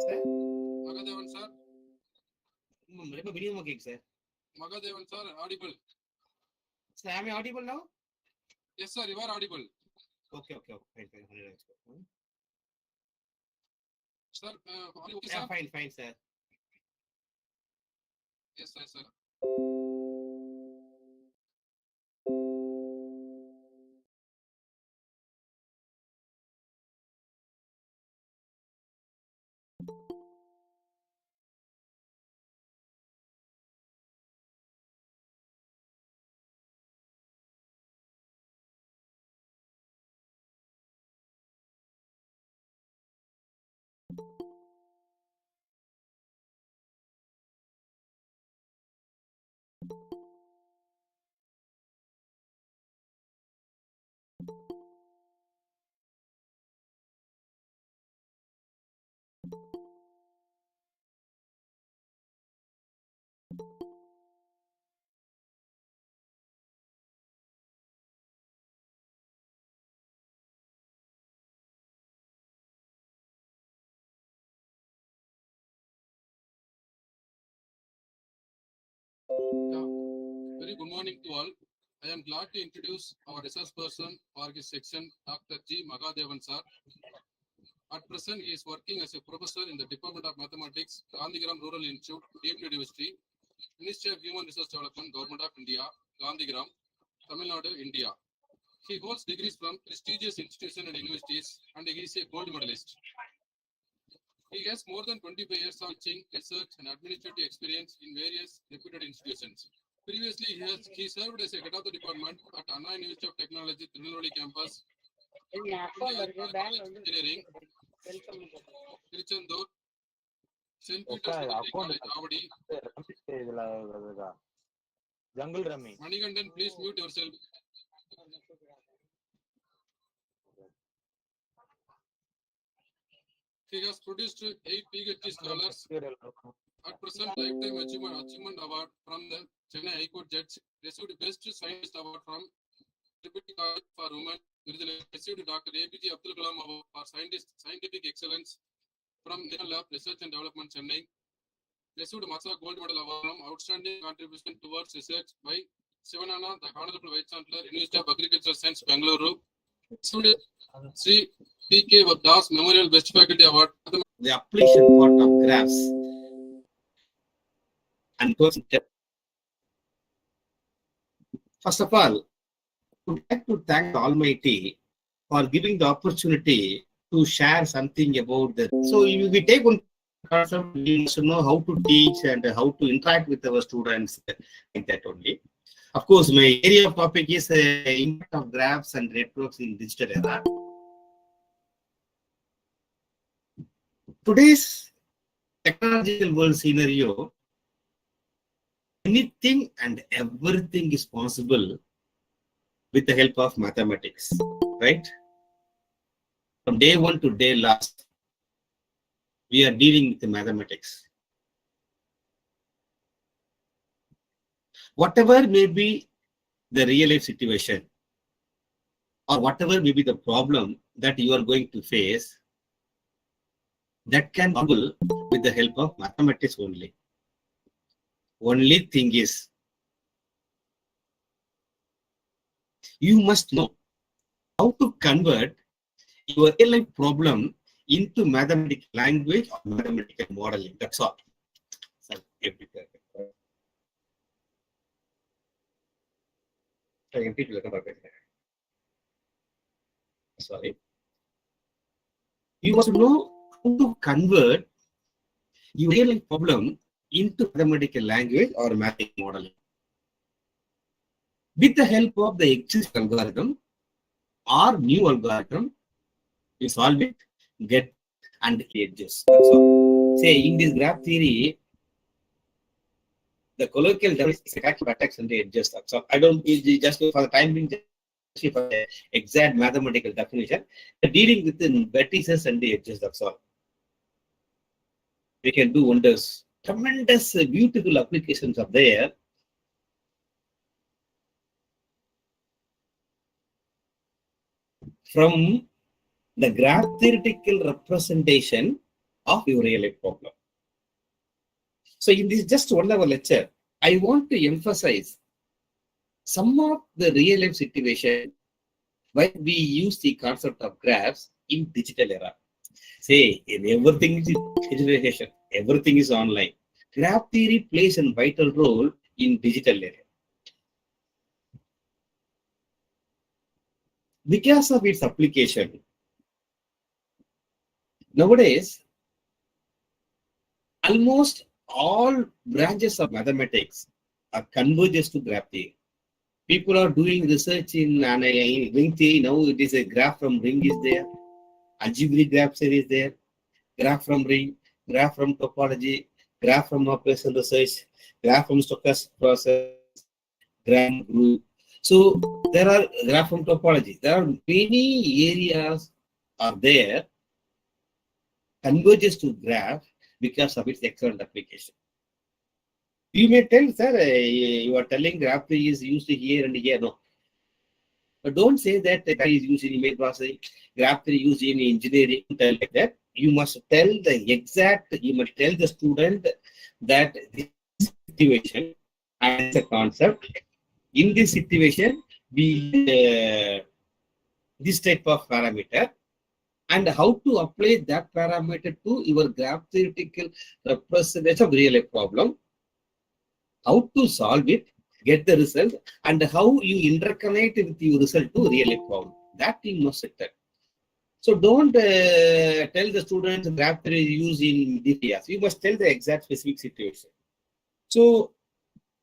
Sir? Magadevan sir. Sir. Magadevan sir, audible. Sir, am I audible now? Yes sir, you are audible. Okay. Fine. Sir, are you okay, Yeah, sir? fine, sir. Yes sir. Yeah. Very good morning to all. I am glad to introduce our research person for this section, Dr. G. Magadevan sir. At present, he is working as a professor in the Department of Mathematics, Gandhigram Rural Institute, Deep University, Ministry of Human Resource Development, Government of India, Gandhigram, Tamil Nadu, India. He holds degrees from prestigious institutions and universities, and he is a gold medalist. He has more than 25 years of teaching, research, and administrative experience in various reputed institutions. Previously, he served as a head of the department at Anna University of Technology, Tirunelveli campus, Engineering, Tiruchendur, St. Peter's College, Avadi. Jungle Rummy. Manigandan, please mute yourself. He has produced 8 PhD scholars. At present, Lifetime Achievement Award from the Chennai High Court Judge, received Best Scientist Award from Tribute College for Women, received Dr. APJ Abdul Kalam Award for Scientific Excellence from National Lab Research and Development, Chennai, received Matsa Gold Medal Award from Outstanding Contribution Towards Research by Sivanana, the Honorable Vice Chancellor, University of Agricultural Science, Bengaluru, received Sri P.K. Das Memorial Best Faculty Award. The application part of graphs and percentage. First of all, I would like to thank the Almighty for giving the opportunity to share something about that. So if we take one concept, we must know how to teach and how to interact with our students like that only. Of course, my area of topic is impact of graphs and networks in digital era. Today's technological world scenario, anything and everything is possible with the help of mathematics, right? From day one to day last, we are dealing with the mathematics. Whatever may be the real life situation, or whatever may be the problem that you are going to face, that can be possible with the help of mathematics only. Only thing is, you must know how to convert your real life problem into mathematical language or mathematical modeling. That's all. Sorry. You must know how to convert your real life problem into mathematical language or mathematical modeling. With the help of the existing algorithm or new algorithm, you solve it, get and edges. That's all. Say in this graph theory, the colloquial definition is exact vertex and the edges. That's all. I don't just for the time being for the exact mathematical definition. Dealing with the vertices and the edges. That's all. We can do wonders. Tremendous, beautiful applications are there. From the graph theoretical representation of your real life problem. So in this just 1 hour lecture, I want to emphasize some of the real life situation where we use the concept of graphs in digital era. Say, everything is digitalization, everything is online. Graph theory plays a vital role in digital era. Because of its application, nowadays, almost all branches of mathematics are converges to graph theory. People are doing research in ring theory. Now it is a graph from ring is there, algebraic graph theory is there, graph from ring, graph from topology, graph from operation research, graph from stochastic process, graph from group. So there are graph from topology. There are many areas are there converges to graph because of its excellent application. You may tell, sir, you are telling graph theory is used here and here. No. But don't say that graph is used in image processing, graph theory used in engineering. Don't tell like that. You must tell the exact, you must tell the student that this situation as a concept. In this situation, we use this type of parameter and how to apply that parameter to your graph theoretical representation of real life problem, how to solve it, get the result, and how you interconnect with your result to real life problem. That you must tell. So don't tell the students graph theory used in this areas. You must tell the exact specific situation. So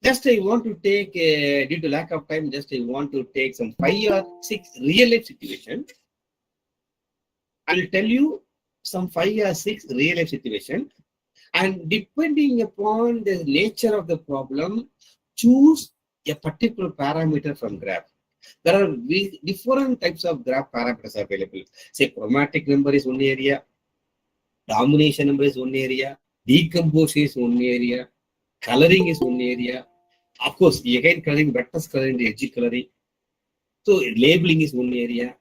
just I want to take, due to lack of time, just I want to take some 5 or 6 real life situation. I will tell you some 5 or 6 real life situation, and depending upon the nature of the problem, choose a particular parameter from graph. There are different types of graph parameters available. Say chromatic number is one area, domination number is one area, decomposition is one area, coloring is one area. Of course, again coloring, vectors coloring, the edge coloring. So labeling is one area.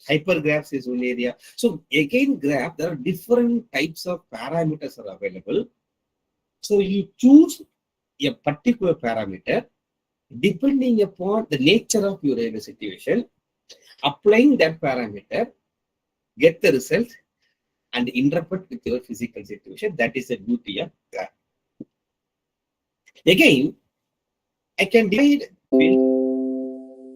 Hypergraphs is one area. So again, graph, there are different types of parameters are available. So you choose a particular parameter depending upon the nature of your area situation, applying that parameter, get the result, and interpret with your physical situation. That is the beauty of graph. Again, I can divide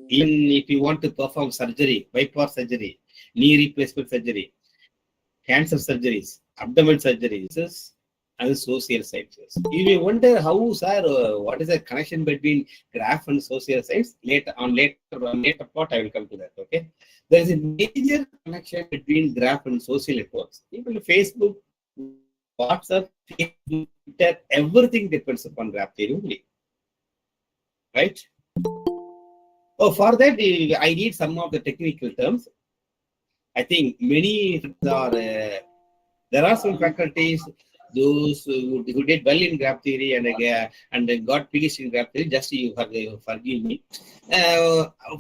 even if you want to perform surgery, bypass surgery, knee replacement surgery, cancer surgeries, abdomen surgeries, and social sciences. You may wonder how, sir, what is the connection between graph and social science? Later part, I will come to that. Okay, there is a major connection between graph and social networks. Even Facebook, WhatsApp, Facebook, Twitter, everything depends upon graph theory only. Right? Oh, for that, I need some of the technical terms. I think many are, there are some faculties, those who did well in graph theory and got PhD in graph theory, just you forgive me.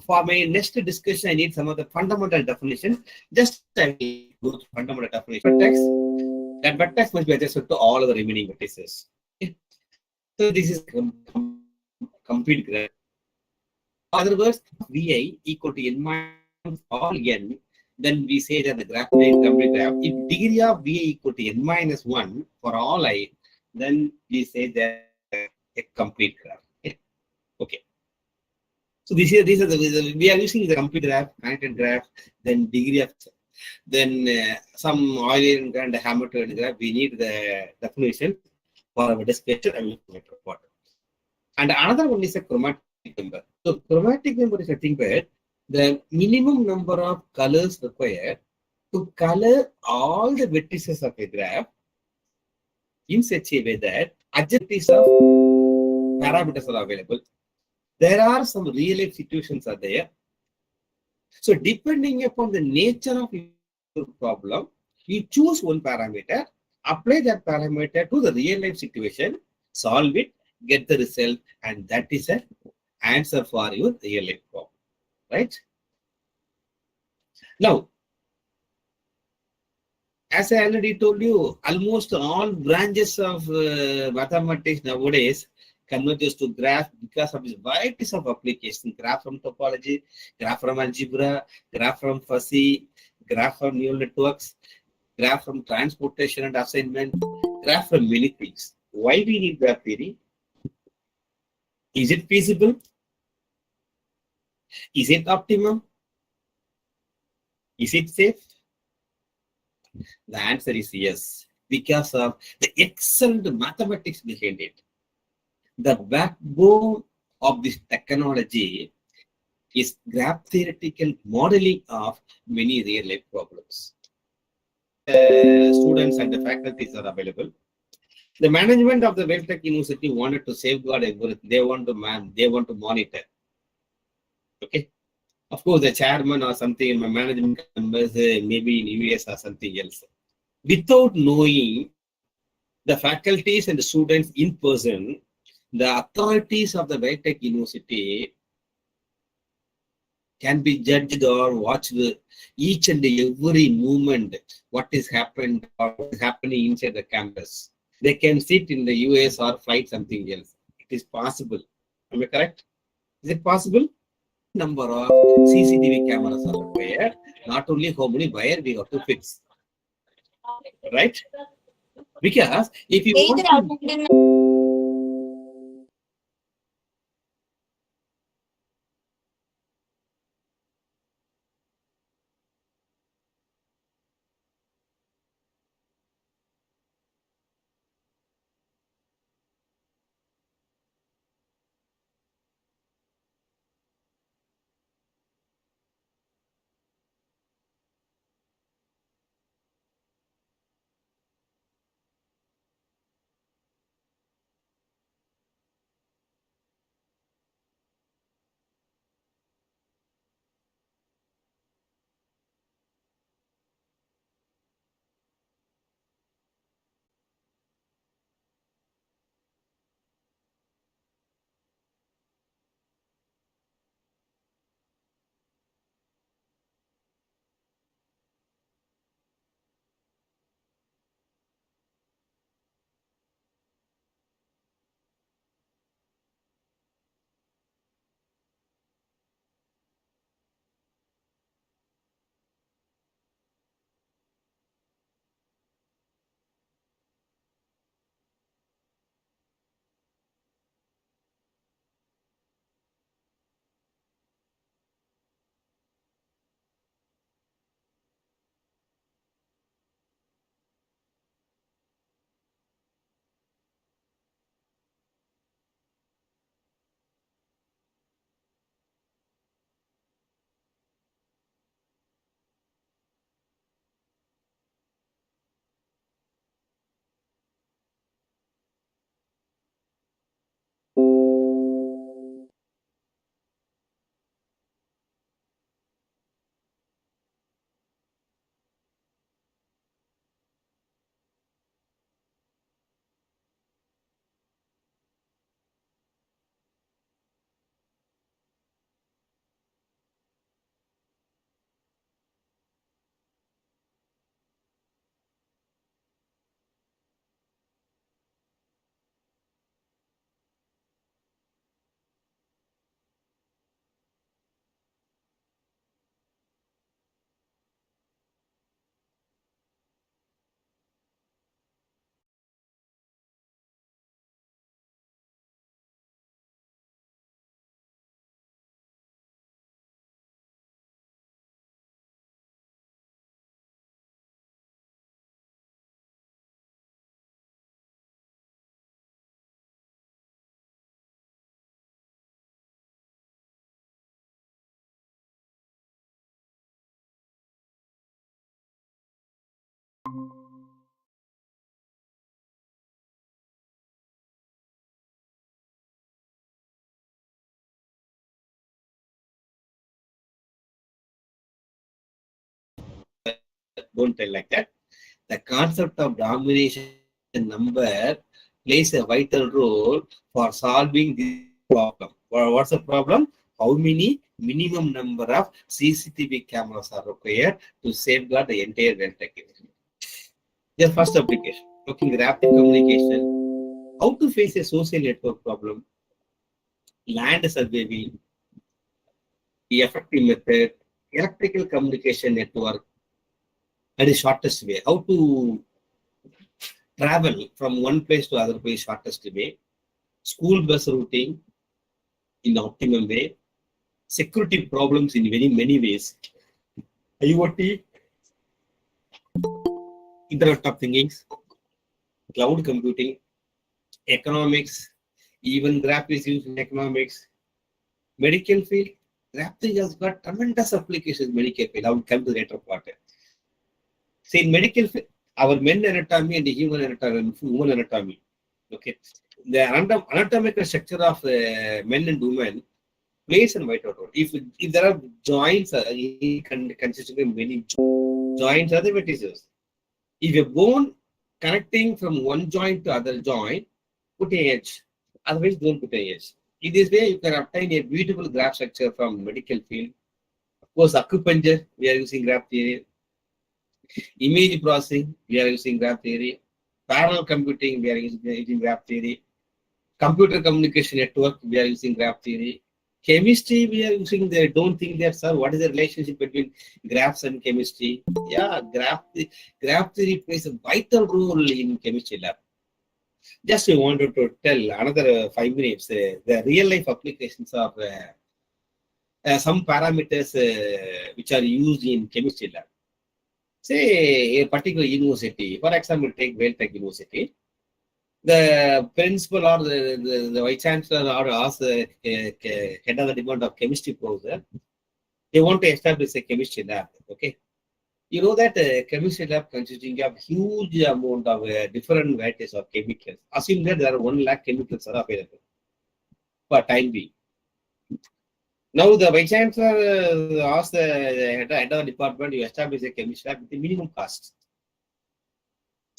For my next discussion, I need some of the fundamental definition. Just I will go to fundamental definition. That vertex must be adjusted to all of the remaining vertices. Okay. So this is complete graph. In other words, Vi equal to n minus all n, then we say that the graph is complete graph. If degree of Vi equal to n minus 1 for all I, then we say that a complete graph. Okay. So these are we are using the complete graph, connected graph, then degree of, then some Eulerian and Hamiltonian graph. We need the definition for our discussion. I will report. And another one is a chromatic number. So chromatic number is nothing but the minimum number of colors required to color all the vertices of a graph in such a way that adjectives of parameters are available. There are some real life situations are there. So depending upon the nature of your problem, you choose one parameter, apply that parameter to the real life situation, solve it, get the result, and that is an answer for your real life problem. Right? Now, as I already told you, almost all branches of mathematics nowadays converges to graph because of its varieties of application. Graph from topology, graph from algebra, graph from fuzzy, graph from neural networks, graph from transportation and assignment, graph from many things. Why we need graph theory? Is it feasible? Is it optimum? Is it safe? The answer is yes, because of the excellent mathematics behind it. The backbone of this technology is graph theoretical modeling of many real life problems. Students and the faculties are available. The management of the Welltech University wanted to safeguard everything. They want to monitor. Okay. Of course, the chairman or something, my management members, maybe in US or something else. Without knowing the faculties and the students in person, the authorities of the Welltech University can be judged or watched each and every movement, what is happened or what is happening inside the campus. They can sit in the US or flight something else. It is possible. Am I correct? Is it possible? Number of CCTV cameras are required. Not only how many wire we have to fix. Right? Because if you want to, don't tell like that. The concept of domination number plays a vital role for solving this problem. What's the problem? How many minimum number of CCTV cameras are required to safeguard the entire Welltech? Their first application, looking rapid communication, how to face a social network problem, land surveying, the effective method, electrical communication network, and the shortest way, how to travel from one place to other place shortest way, school bus routing in the optimum way, security problems in very many ways, IoT, Internet of Things, cloud computing, economics, even graph is used in economics, medical field. Graph has got tremendous applications in medical field. I will come to the later part. See, in medical field, our men anatomy and the human anatomy. Okay, the anatomical structure of men and women plays a vital role. If there are joints, consisting of many joints are the vertices. If a bone connecting from one joint to other joint, put an edge. Otherwise, don't put an edge. In this way, you can obtain a beautiful graph structure from medical field. Of course, acupuncture, we are using graph theory. Image processing, we are using graph theory. Parallel computing, we are using graph theory. Computer communication network, we are using graph theory. Chemistry, we are using the, don't think that, sir, what is the relationship between graphs and chemistry? Yeah, graph theory plays a vital role in chemistry lab. Just we wanted to tell another 5 minutes, the real life applications of some parameters which are used in chemistry lab. Say a particular university, for example, take Tech University. The principal or the vice chancellor or ask the head of the department of chemistry professor, they want to establish a chemistry lab. Okay, you know that chemistry lab consisting of huge amount of different varieties of chemicals. Assume that there are 1 lakh chemicals are available for time being. Now the vice chancellor asked the head of the department to establish a chemistry lab with the minimum cost.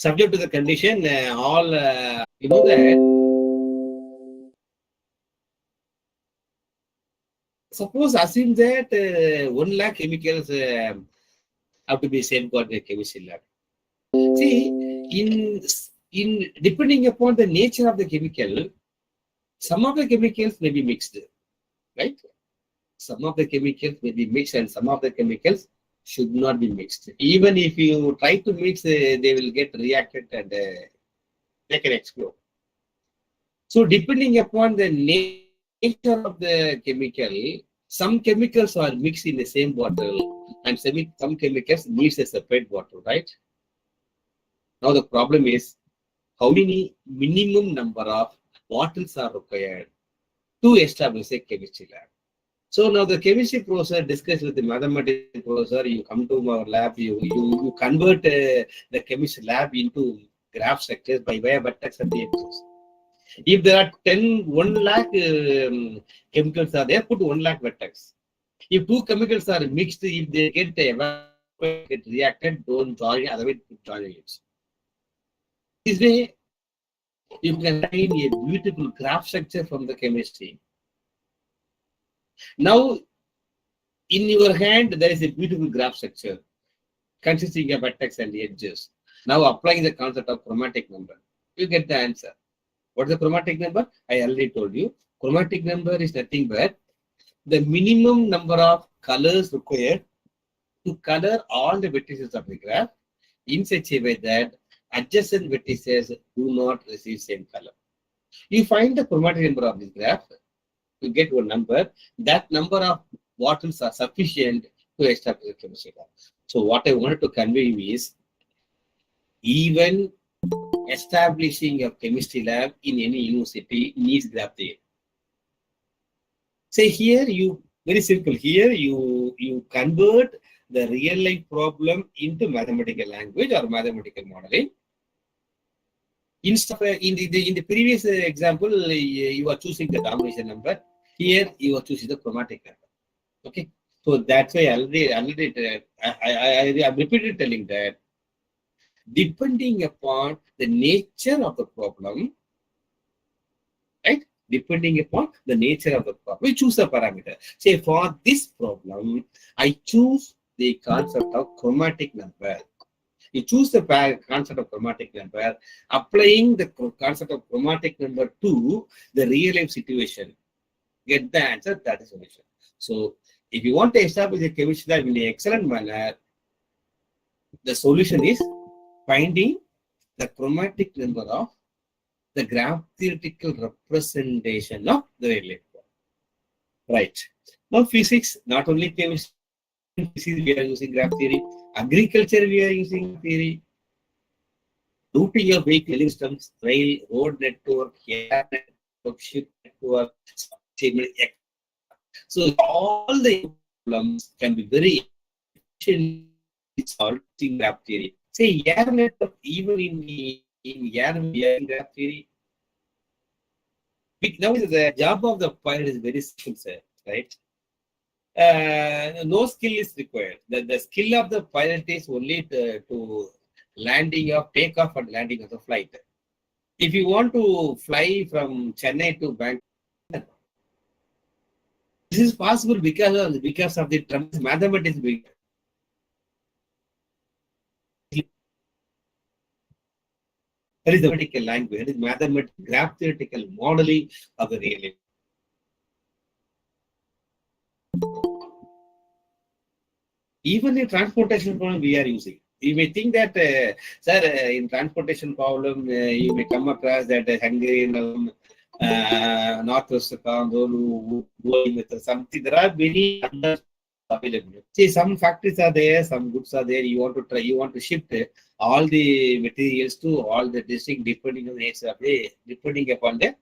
Subject to the condition, all you know that. Suppose assume that 1 lakh chemicals have to be safeguarded in a chemistry lab. See, in depending upon the nature of the chemical, some of the chemicals may be mixed, right? Some of the chemicals may be mixed and some of the chemicals should not be mixed. Even if you try to mix, they will get reacted and they can explode. So depending upon the nature of the chemical, some chemicals are mixed in the same bottle and some chemicals needs a separate bottle, right? Now the problem is how many minimum number of bottles are required to establish a chemistry lab. So now the chemistry professor discuss with the mathematics professor, you come to our lab, you convert the chemistry lab into graph structures by way of vertex and the edges. If there are 1 lakh chemicals are there, put 1 lakh vertex. If 2 chemicals are mixed, if they get reacted, don't join, otherwise join it. This way, you can find a beautiful graph structure from the chemistry. Now, in your hand, there is a beautiful graph structure consisting of vertex and edges. Now, applying the concept of chromatic number, you get the answer. What is the chromatic number? I already told you. Chromatic number is nothing but the minimum number of colors required to color all the vertices of the graph in such a way that adjacent vertices do not receive same color. You find the chromatic number of this graph, you get one number. That number of bottles are sufficient to establish a chemistry lab. So what I wanted to convey is, even establishing a chemistry lab in any university needs graph theory. Say here, very simple. Here you convert the real life problem into mathematical language or mathematical modeling. Instead, in the previous example, you are choosing the combination number. Here you are choosing the chromatic number. Okay, so that's why I'm repeatedly telling that depending upon the nature of the problem, right? Depending upon the nature of the problem, we choose a parameter. Say for this problem, I choose the concept of chromatic number. You choose the concept of chromatic number, applying the concept of chromatic number to the real life situation. Get the answer, that is the solution. So, if you want to establish a chemistry lab in an excellent manner, the solution is finding the chromatic number of the graph theoretical representation of the real life. Right. Now, physics, not only chemistry, physics, we are using graph theory. Agriculture, we are using theory. Routing of vehicle systems, rail, road network, air network, ship network. So, all the problems can be very efficiently solved in graph theory. Say, air network, even in air, we are in graph theory. Now, the job of the pilot is very simple, sir, right? No skill is required. The skill of the pilot is only to landing of takeoff and landing of the flight. If you want to fly from Chennai to Bangalore, this is possible because of the mathematics. That is the mathematical language. That is mathematical graph theoretical modeling of the real life. Even in transportation problem, we are using. You may think that, sir, in transportation problem, you may come across that Hungarian Northwest going with something. There are many available. See, some factories are there, some goods are there. You want to shift all the materials to all the district depending on the nature of depending upon the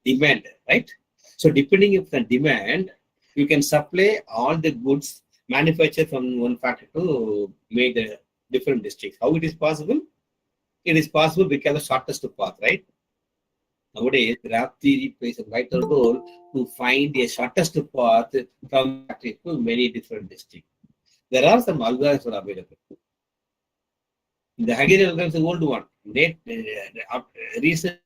demand, right? So, depending upon the demand, you can supply all the goods manufactured from one factory to make the different districts. How it is possible? It is possible because of shortest path, right? Nowadays, graph theory plays a vital role to find a shortest path from factory to many different districts. There are some algorithms available. The Hungarian algorithm is the old one. Recent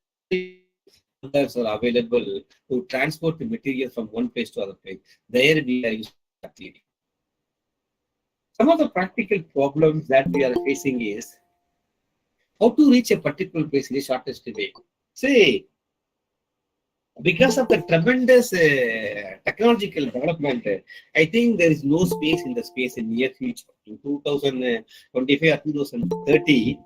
algorithms are available to transport the material from one place to other place. There we are using graph theory. Some of the practical problems that we are facing is how to reach a particular place in the shortest way. Say, because of the tremendous technological development, I think there is no space in the space in near future, in 2025 or 2030,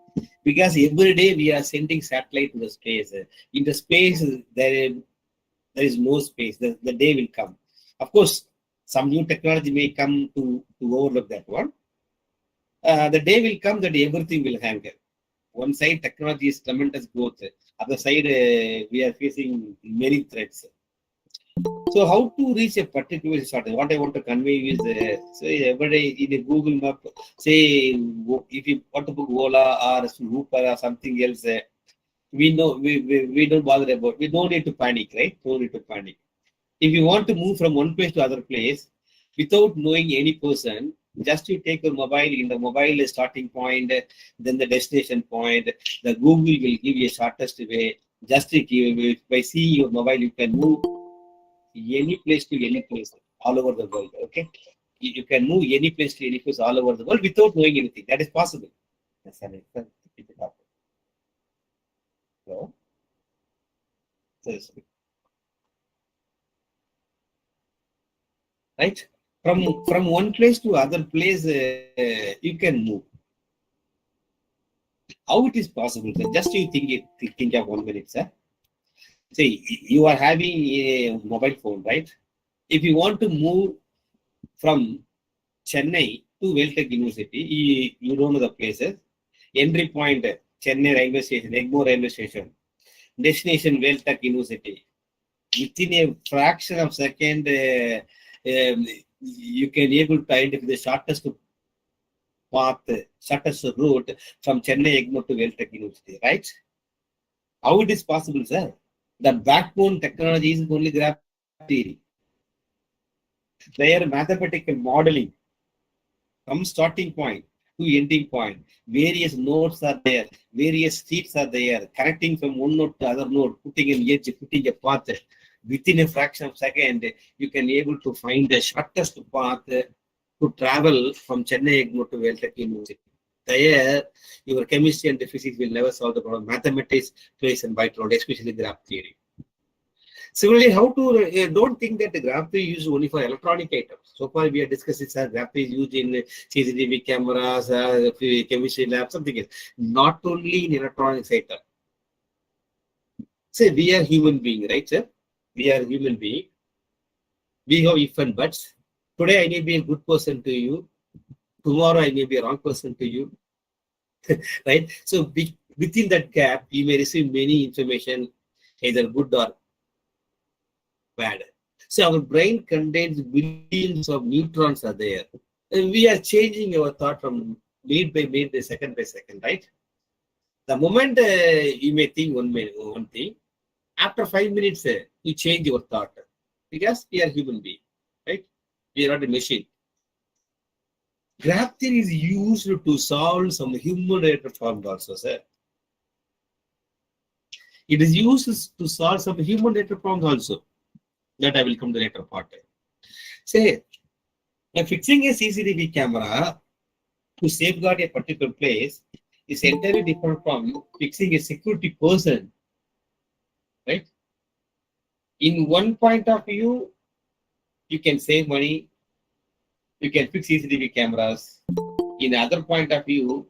because every day we are sending satellite to the space. In the space, there is no space. The day will come. Of course, some new technology may come to overlook that one. The day will come that everything will hang. One side, technology is tremendous growth. Other side, we are facing many threats. So, how to reach a particular shot? What I want to convey is, say, every day in a Google map, say, if you want to book Ola or Uber or something else, we know we don't bother about. We don't need to panic, right? Don't need to panic. If you want to move from one place to other place without knowing any person, just you take your mobile, in the mobile starting point, then the destination point, the Google will give you a shortest way. Just by seeing your mobile, you can move any place to any place all over the world. Okay, you can move any place to any place all over the world without knowing anything. That is possible. Hello? Right? From one place to other place, you can move. How it is possible? Sir? Just you think of 1 minute, sir. See, you are having a mobile phone, right? If you want to move from Chennai to Weltech University, you don't know the places. Entry point, Chennai railway station, Egmore railway station. Destination, Weltech University. Within a fraction of second, you can able to identify the shortest path, shortest route from Chennai Egmore to Weltech University, right? How it is possible, sir? The backbone technology is only graph theory. Their mathematical modeling from starting point to ending point, various nodes are there, various streets are there, connecting from one node to other node, putting an edge, putting a path. Within a fraction of a second, you can able to find the shortest path to travel from Chennai Egmore to Weltech University. There, your chemistry and the physics will never solve the problem. Mathematics plays a vital role, especially graph theory. Similarly, how to don't think that the graph theory is used only for electronic items. So far, we are discussing graph theory is used in CCTV cameras, chemistry lab, something else. Not only in electronics item. Say we are human being, right, sir? We are human being. We have if and buts. Today I may be a good person to you. Tomorrow I may be a wrong person to you. Right? So within that gap, you may receive many information, either good or bad. So our brain contains billions of neutrons are there. And we are changing our thought from minute by minute, second by second, right? The moment you may think one thing, after 5 minutes, you change your thought. Because we are human being, right? We are not a machine. Graph theory is used to solve some human-related problems also, sir. It is used to solve some human-related problems also. That I will come to the later part. Say, fixing a CCTV camera to safeguard a particular place is entirely different from fixing a security person, right? In one point of view, you can save money, you can fix CCTV cameras. In other point of view,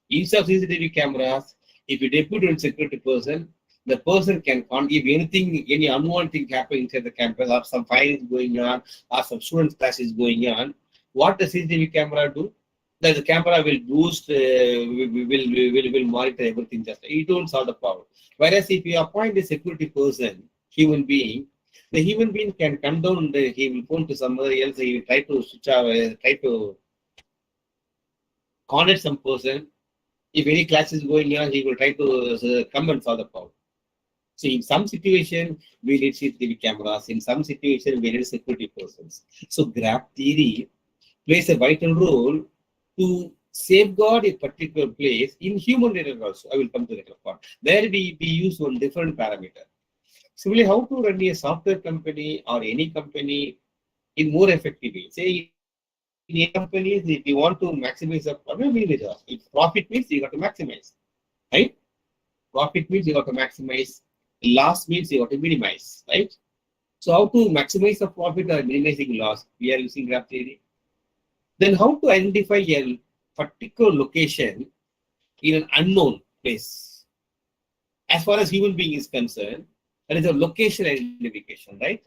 instead of CCTV cameras, if you depute a security person, the person can't give anything, any unwanted thing happening inside the campus, or some fire is going on, or some students' class is going on. What does CCTV camera do? That the camera will boost, will monitor everything. Just it won't solve the problem. Whereas if you appoint a security person, human being, the human being can come down. He will phone to somebody else. He will try to switch off, try to contact some person. If any class is going on, he will try to come and solve the problem. So in some situation, we need CCTV cameras. In some situation, we need security persons. So graph theory plays a vital role to safeguard a particular place in human data also. I will come to that part. There we use one different parameter. Similarly, how to run a software company or any company in more effectively. Say in a company, if you want to maximize the profit, if profit means you got to maximize, right? Profit means you got to maximize. Loss means you got to minimize, right? So how to maximize the profit or minimizing loss? We are using graph theory. Then how to identify a particular location in an unknown place? As far as human being is concerned, there is a location identification, right?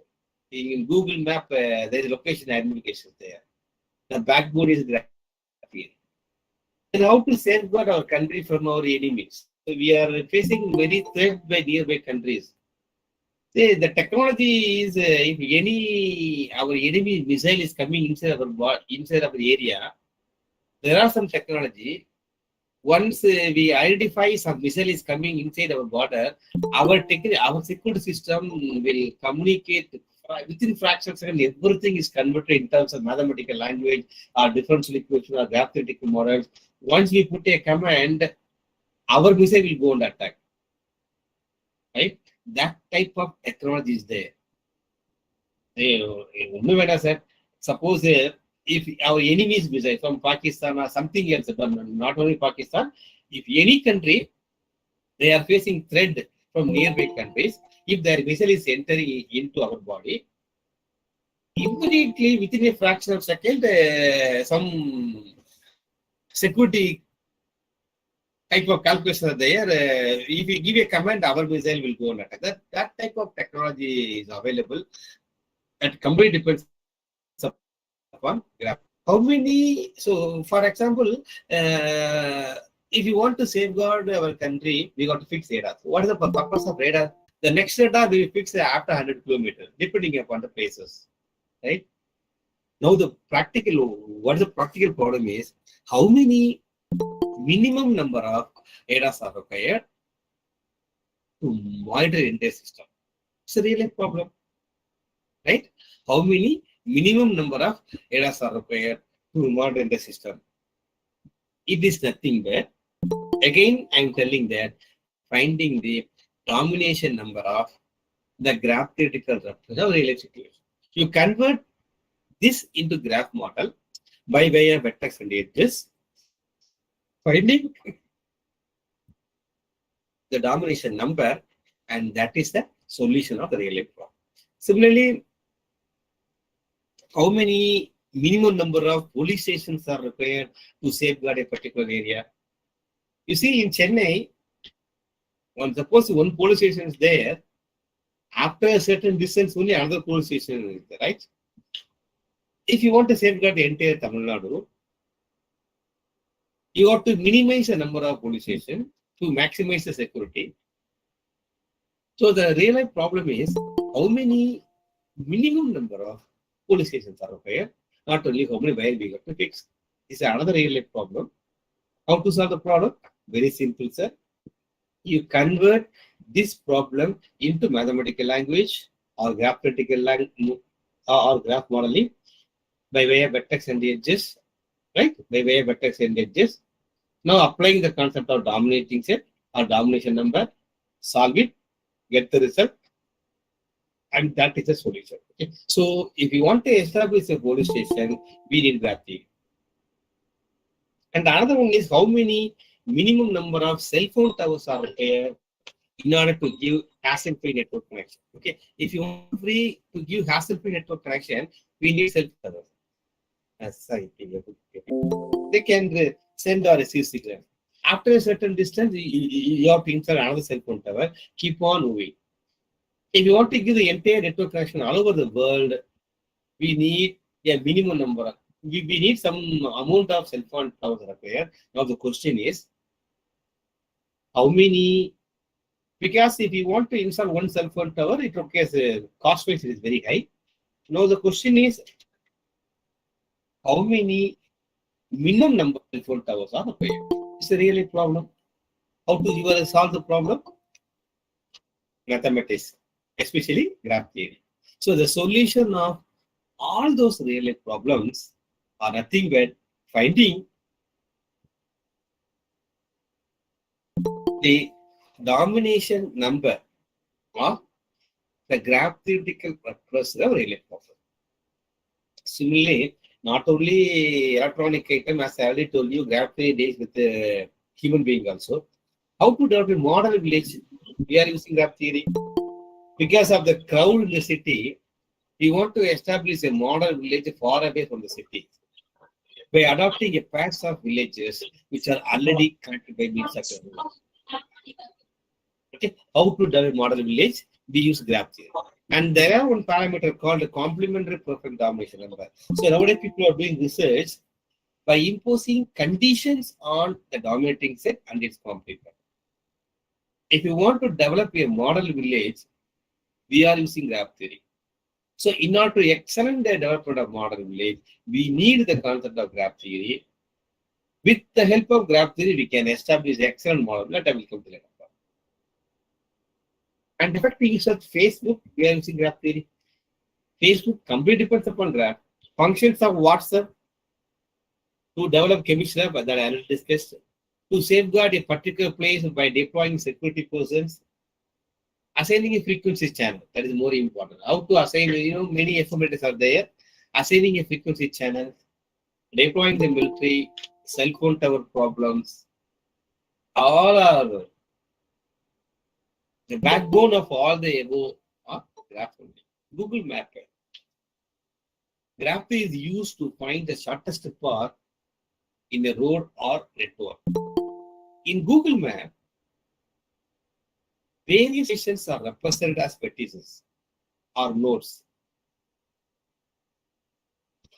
In Google Map, there is a location identification there. The backbone is graph theory. And how to safeguard our country from our enemies? So we are facing very threat by nearby countries. Say the technology is if our enemy missile is coming inside our area, there are some technology. Once we identify some missile is coming inside our border, our security system will communicate within fractions of a second. Everything is converted in terms of mathematical language or differential equation or graph theoretical models. Once we put a command, our missile will go on the attack. Right? That type of technology is there. Suppose if our enemy is missile from Pakistan or something else, but not only Pakistan, if any country, they are facing threat from nearby countries, if their missile is entering into our body, immediately within a fraction of a second, some security type of calculation are there. If you give a command, our missile will go on attack. That type of technology is available. That completely depends upon graph. How many? So, for example, if you want to safeguard our country, we got to fix radar. What is the purpose of radar? The next radar we fix after 100 kilometers, depending upon the places, right? Now, what is the practical problem is how many minimum number of radars are required to monitor the entire system. It's a real life problem, right? How many minimum number of radars are required to monitor the system? It is nothing but, again, I'm telling that finding the domination number of the graph theoretical representation of real life situation. You convert this into graph model by way of vectors and edges. finding the domination number, and that is the solution of the real life problem. Similarly, how many minimum number of police stations are required to safeguard a particular area? You see, in Chennai, suppose one police station is there, after a certain distance, only another police station is there, right? If you want to safeguard the entire Tamil Nadu, you have to minimize the number of police stations to maximize the security. So the real life problem is how many minimum number of police stations are required, not only how many wire we have to fix. This is another real life problem. How to solve the problem? Very simple, sir. You convert this problem into mathematical language or graph theoretical language or graph modeling by way of vertex and edges, right? By way of vertex and edges. Now applying the concept of dominating set or domination number, solve it, get the result, and that is the solution. Okay? So if you want to establish a police station, we need graph theory. And another one is how many minimum number of cell phone towers are required in order to give hassle-free network connection. Okay, if you want to give hassle-free network connection, we need cell phone towers. They can send or receive signal. After a certain distance, you have to insert another cell phone tower. Keep on moving. If you want to give the entire network connection all over the world, we need a minimum number. We need some amount of cell phone towers required. Now the question is, how many? Because if you want to install one cell phone tower, it requires cost wise it is very high. Now the question is, how many minimum number of cell phone towers are required? It's a really problem. How to you solve the problem? Mathematics, especially graph theory. So the solution of all those real life problems are nothing but finding the domination number of the graph theoretical purpose of real life problem. Similarly, not only electronic item, as I already told you, graph theory deals with the human being also. How to develop a model village? We are using graph theory. Because of the crowd in the city, we want to establish a model village far away from the city by adopting a patch of villages which are already connected by means of a road. Okay, how to develop a model village? We use graph theory. And there are one parameter called the complementary perfect domination number. So nowadays people are doing research by imposing conditions on the dominating set and its complement. If you want to develop a model village, we are using graph theory. So in order to excel in the development of model village, we need the concept of graph theory. With the help of graph theory, we can establish excellent model. Let me come to that. And effective use of Facebook, we are using graph theory. Facebook completely depends upon graph. Functions of WhatsApp to develop chemistry that I already discussed. To safeguard a particular place by deploying security persons. Assigning a frequency channel, that is more important. How to assign, many estimators are there. Assigning a frequency channel, deploying the military, cell phone tower problems, all are the backbone of all the above graph. Google Map. Graph is used to find the shortest path in a road or network. In Google Map, various stations are represented as vertices or nodes.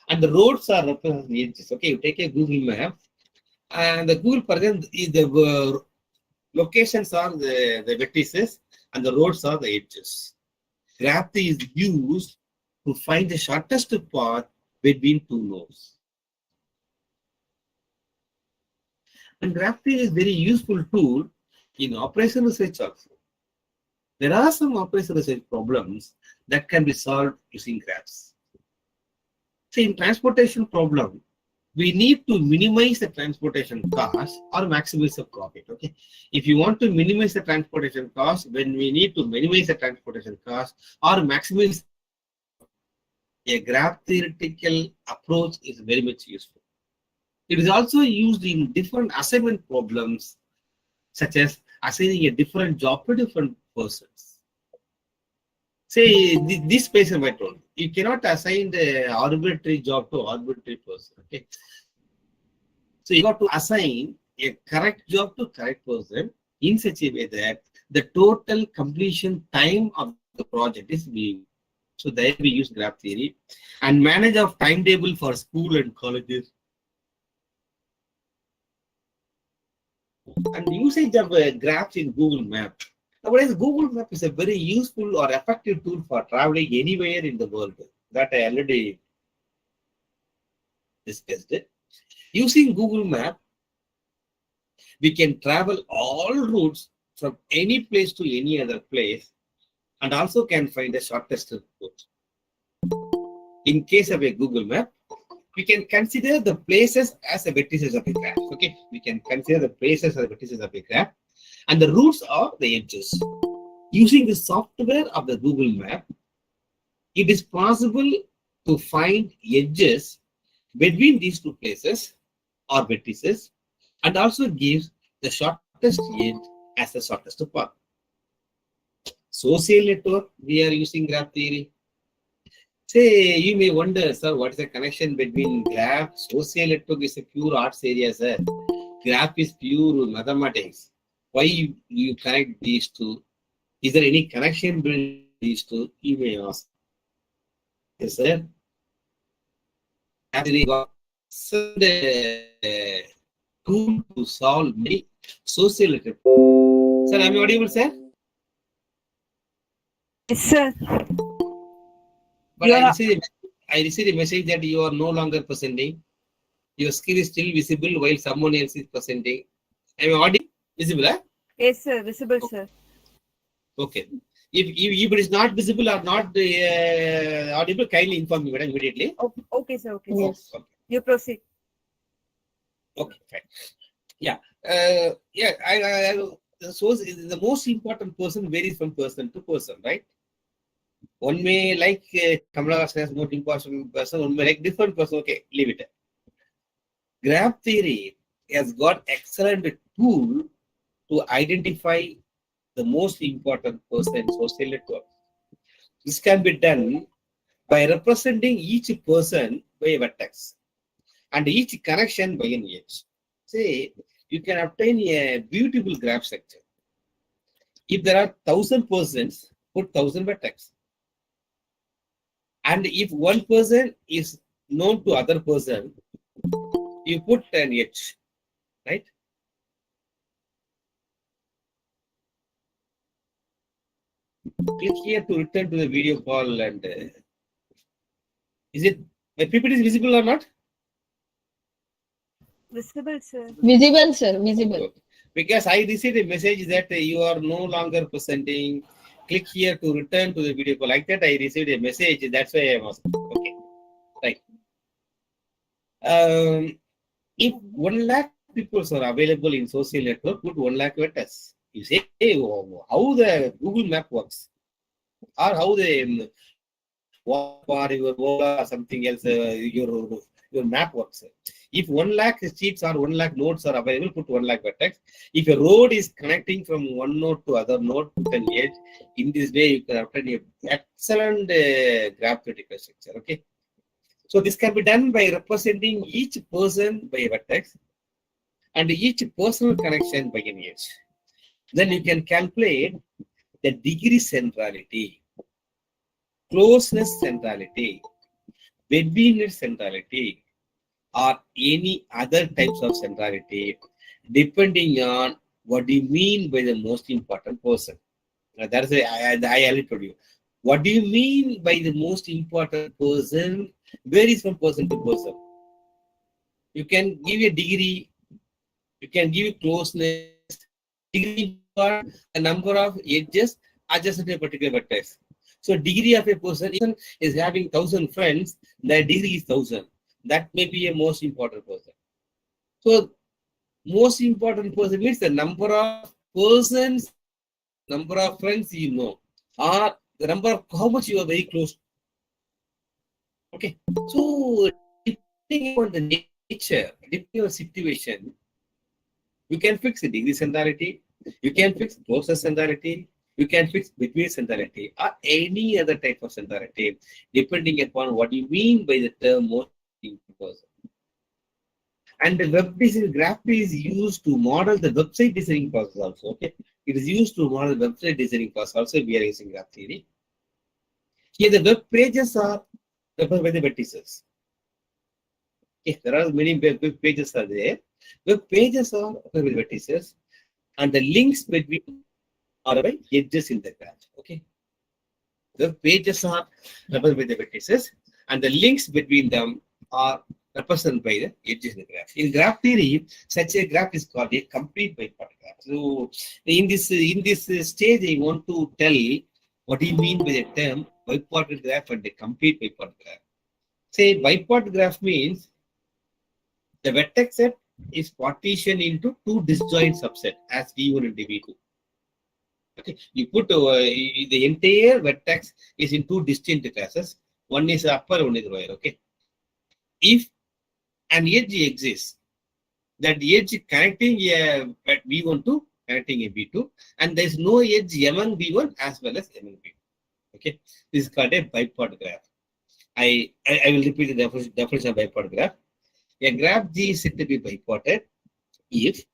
And the roads are represented as edges. Okay, you take a Google map, and the Google present is the locations are the vertices and the roads are the edges. Graph is used to find the shortest path between two nodes. And graph is very useful tool in operation research also. There are some operation research problems that can be solved using graphs. So in transportation problem, we need to minimize the transportation cost or maximize the profit. Okay, if you want to minimize the transportation cost, when we need to minimize the transportation cost or maximize, a graph theoretical approach is very much useful. It is also used in different assignment problems, such as assigning a different job to different persons. Say this person I told you cannot assign the arbitrary job to arbitrary person. Okay, so you got to assign a correct job to correct person in such a way that the total completion time of the project is being. So there we use graph theory and manage of timetable for school and colleges. And usage of graphs in Google Map. Nowadays, Google Map is a very useful or effective tool for traveling anywhere in the world. That I already discussed it. Using Google Map, we can travel all routes from any place to any other place and also can find the shortest route. In case of a Google Map, we can consider the places as the vertices of a graph. Okay, we can consider the places as the vertices of a graph and the routes are the edges. Using the software of the Google Map, it is possible to find edges between these two places or vertices and also gives the shortest edge as the shortest path. Social network, we are using graph theory. Say, you may wonder, sir, what is the connection between graph? Social network is a pure arts area, sir. Graph is pure mathematics. Why you connect these two? Is there any connection between these two? You may ask. Yes, sir. Actually, got a tool to solve many social network. Sir, am I audible, sir? Yes, sir. But I received a message that you are no longer presenting. Your screen is still visible while someone else is presenting. Am I audible? Visible, huh? Yes, sir. Visible, sir. Okay. If it is not visible or not audible, kindly inform me, madam, immediately. Okay, sir. Okay, sir. Yes. Okay. You proceed. Okay, fine. Yeah. So the most important person varies from person to person, right? One may like Kamala as most important person, one may like different person. Okay, leave it. Graph theory has got excellent tool to identify the most important person in social network. This can be done by representing each person by a vertex and each connection by an edge. Say, you can obtain a beautiful graph structure. If there are 1,000 persons, put 1,000 vertex. And if one person is known to other person, you put an edge, right? Click here to return to the video call and is it my PPT is visible or not? Visible, sir. Visible, sir. Visible. Okay. Because I received a message that you are no longer presenting. Click here to return to the video call. Like that, I received a message. That's why I was okay. Right. If 1 lakh people are available in social network, put 1 lakh vertex. You say, hey, how the Google Map works, or how the or your or something else, your map works. If 1 lakh sheets or 1 lakh nodes are available, put 1 lakh vertex. If a road is connecting from one node to other node, put an edge. In this way, you can obtain an excellent graph theoretical structure. Okay. So this can be done by representing each person by a vertex and each personal connection by an edge. Then you can calculate the degree centrality, closeness centrality, betweenness centrality, or any other types of centrality, depending on what do you mean by the most important person. That's I already told you. What do you mean by the most important person? Varies from person to person. You can give a degree, you can give closeness, degree for a number of edges adjacent to a particular vertex. So degree of a person is having 1,000 friends, the degree is 1,000. That may be a most important person. So most important person means the number of persons, number of friends you know, or the number of how much you are very close. Okay. So depending on the name nature, depending on situation, you can fix the degree centrality, you can fix process centrality, you can fix between centrality, or any other type of centrality, depending upon what you mean by the term most person. And the web design graph is used to model the website designing process also. Okay, it is used to model website designing process also. We are using graph theory. Here, the web pages are represented by the vertices. Okay, there are many web pages are there. Web pages are represented by vertices, and the links between are by edges in the graph. Okay, the pages are represented by the vertices, and the links between them are represented by the edges in the graph. In graph theory, such a graph is called a complete bipart graph. So, in this stage, I want to tell what do you mean by the term bipart graph and a complete bipart graph. Say bipart graph means the vertex set is partitioned into two disjoint subset as V1 and V2. Okay, you put the entire vertex is in two distinct classes. One is upper, one is lower. Okay, if an edge exists, that edge connecting a V1 to connecting a V2, and there is no edge among V1 as well as among V2. Okay, this is called a bipart graph. I will repeat the definition of bipart graph. A graph G is said to be bipartite if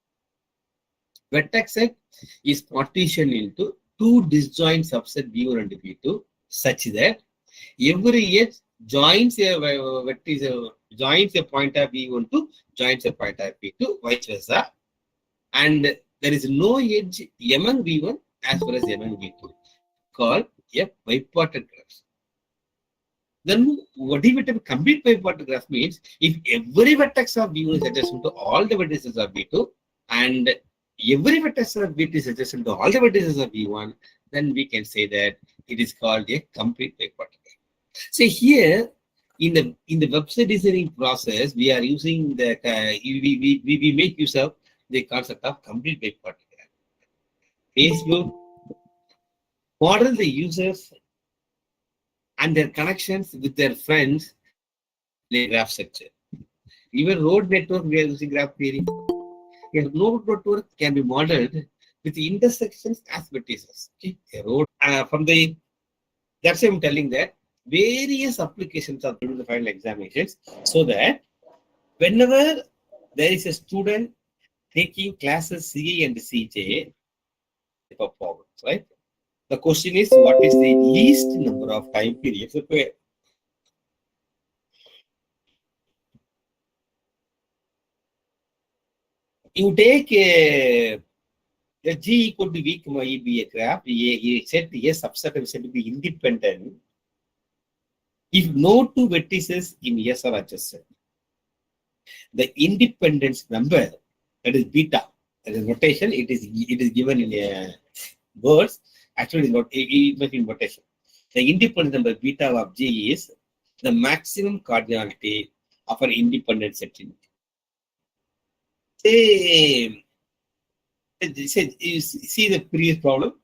vertex set is partitioned into two disjoint subset V1 and V2 such that every edge joins a vertex, joins a point of V1 to joins a point of V2, vice versa, and there is no edge among V1 as well as among V2, called a bipartite graph. Then what do you mean complete bipartite graph means? If every vertex of V1 is adjacent to all the vertices of V2, and every vertex of V2 is adjacent to all the vertices of V1, then we can say that it is called a complete bipartite graph. So here, in the website designing process, we are using the we make use of the concept of complete bipartite graph. Facebook model the users and their connections with their friends in a graph structure. Even road network, we are using graph theory. A road network can be modeled with the intersections as vertices. Okay, a road from the, that's why I'm telling that various applications are given the final examinations, so that whenever there is a student taking classes CA and CJ for problems, right? The question is, what is the least number of time periods? You take a G equal to V, E be a graph. A set A subset is said to be independent if no two vertices in S are adjacent. The independence number, that is beta, that is notation. It is given in words. Actually, it must be in notation. The independent number beta of G is the maximum cardinality of an independent set. Say, you see the previous problem.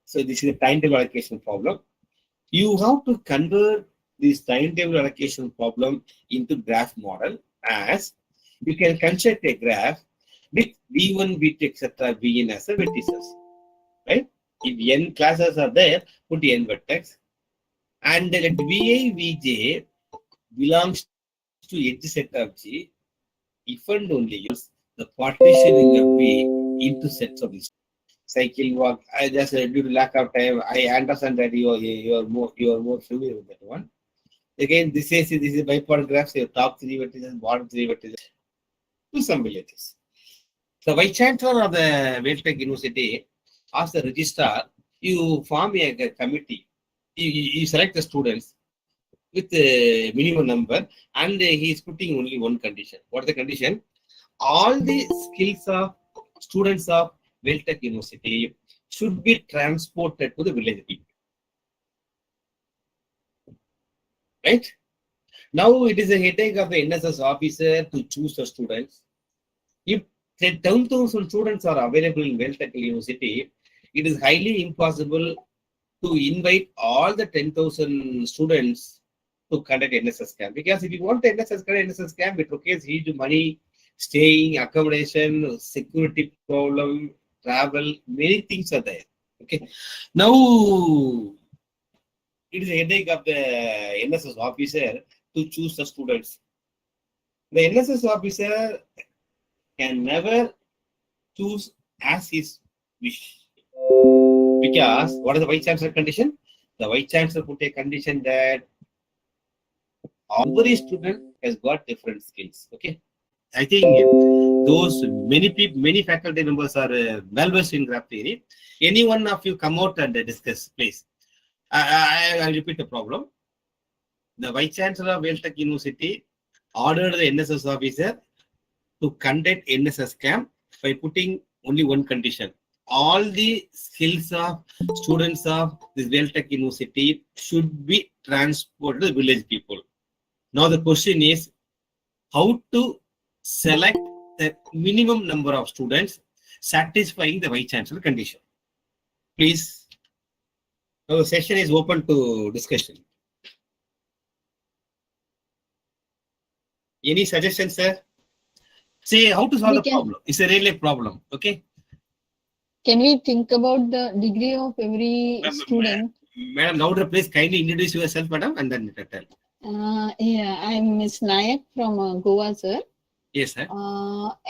So this is a timetable allocation problem. You have to convert this timetable allocation problem into graph model, as you can construct a graph with V1, V2, etc. Vn as a vertices, right? If n classes are there, put n vertex, and let Vi, Vj belongs to edge set of G, if and only use the partitioning of V into sets of this. Cycle walk. I just due to lack of time, I understand that you are more familiar with that one. Again, this is a bipart graph. So your top three vertices, bottom three vertices. Do some villages. The vice chancellor of the Welltech University asks the registrar, you form a committee. You select the students with the minimum number, and he is putting only one condition. What is the condition? All the skills of students of Welltech University should be transported to the village people. Right? Now it is a headache of the NSS officer to choose the students. If 10,000 students are available in Welltech University, it is highly impossible to invite all the 10,000 students to conduct NSS camp. Because if you want the NSS camp, it requires huge money, staying, accommodation, security problem, travel, many things are there. Okay. Now, it is a headache of the NSS officer to choose the students. The NSS officer can never choose as his wish. Because what is the Vice Chancellor condition? The Vice Chancellor put a condition that every student has got different skills. Okay. I think those many people, many faculty members are well versed in graph theory. Any one of you come out and discuss, please. I repeat the problem. The Vice Chancellor of Tech University ordered the NSS officer to conduct NSS camp by putting only one condition. All the skills of students of this Tech University should be transported to the village people. Now the question is how to select the minimum number of students satisfying the Vice Chancellor condition. Please. Now the session is open to discussion. Any suggestions, sir? Say how to solve the problem. It's a really problem. Okay. Can we think about the degree of every student? Madam, now please kindly introduce yourself, madam, and then tell. Yeah, I'm Miss Nayak from Goa, sir. Yes, sir.